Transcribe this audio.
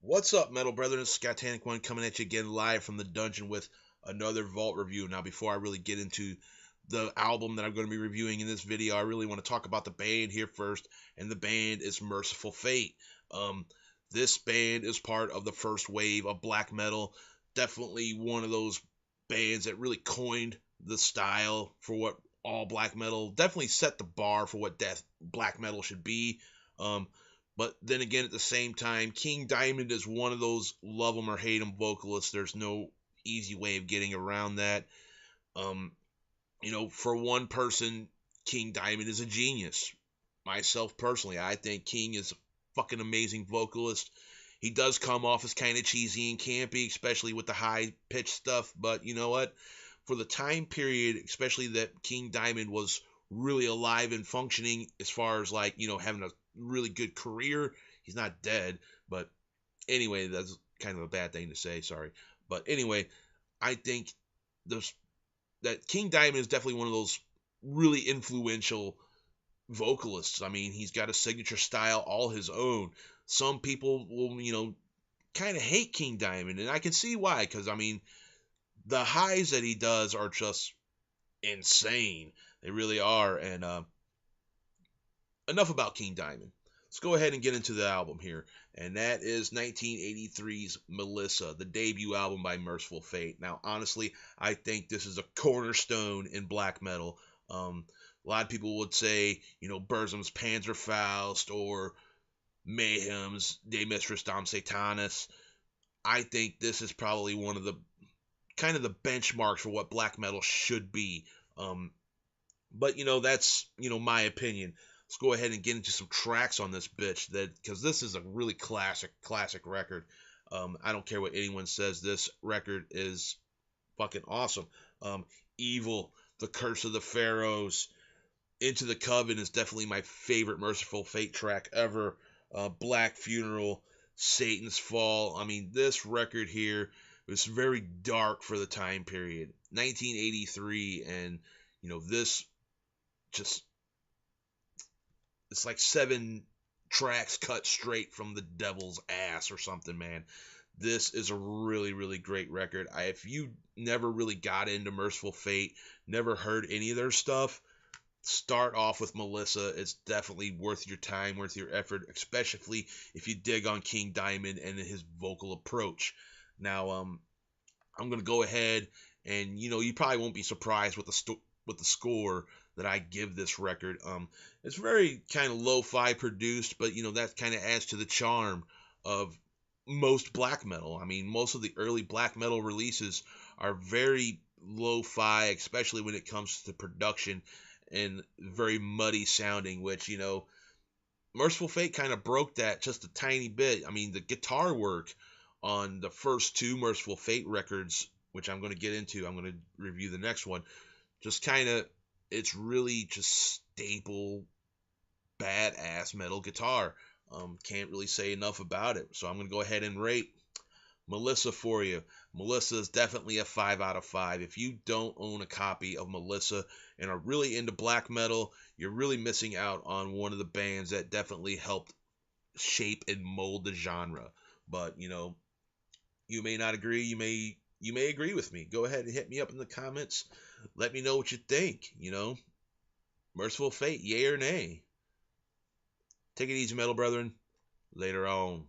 What's up, Metal Brethren? It's Scatanic One coming at you again live from the dungeon with another Vault review. Now, before I really get into the album that I'm going to be reviewing in this video, I really want to talk about the band here first, and the band is Mercyful Fate. This band is part of the first wave of black metal. Definitely one of those bands that really coined the style for what all black metal, definitely set the bar for what black metal should be. But then again, at the same time, King Diamond is one of those love him or hate him vocalists. There's no easy way of getting around that. Um, for one person, King Diamond is a genius. Myself personally, I think King is a fucking amazing vocalist. He does come off as kind of cheesy and campy, especially with the high pitched stuff. But you know what? For the time period, especially that King Diamond was really alive and functioning as far as having a really good career. He's not dead, but anyway, that's kind of a bad thing to say, sorry. But anyway, I think that King Diamond is definitely one of those really influential vocalists. I mean, he's got a signature style all his own. Some people will, kind of hate King Diamond, and I can see why, because I mean, the highs that he does are just insane. They really are. And enough about King Diamond. Let's go ahead and get into the album here. And that is 1983's Melissa, the debut album by Mercyful Fate. Now, honestly, I think this is a cornerstone in black metal. A lot of people would say, Burzum's Panzerfaust or Mayhem's De Mistris Dom Satanis. I think this is probably one of the kind of the benchmarks for what black metal should be. But that's my opinion. Let's go ahead and get into some tracks on this bitch, because this is a really classic record. I don't care what anyone says, this record is fucking awesome. Evil, The Curse of the Pharaohs, Into the Coven is definitely my favorite Mercyful Fate track ever. Black Funeral, Satan's Fall. I mean, this record here was very dark for the time period, 1983, and this just, it's like 7 tracks cut straight from the devil's ass or something, man. This is a really, really great record. If you never really got into Mercyful Fate, never heard any of their stuff, start off with Melissa. It's definitely worth your time, worth your effort, especially if you dig on King Diamond and his vocal approach. Now, I'm going to go ahead and, you probably won't be surprised with the score that I give this record. It's very kind of lo-fi produced, but that kind of adds to the charm of most black metal. I mean, most of the early black metal releases are very lo-fi, especially when it comes to production, and very muddy sounding, which Mercyful Fate kind of broke that just a tiny bit. I mean, the guitar work on the first 2 Mercyful Fate records, which I'm going to get into, I'm going to review the next one, just kind of, it's really just staple, badass metal guitar. Can't really say enough about it. So I'm going to go ahead and rate Melissa for you. Melissa is definitely a 5 out of 5. If you don't own a copy of Melissa and are really into black metal, you're really missing out on one of the bands that definitely helped shape and mold the genre. But, you may not agree. You may agree with me. Go ahead and hit me up in the comments. Let me know what you think. Mercyful Fate, yay or nay? Take it easy, metal brethren. Later on.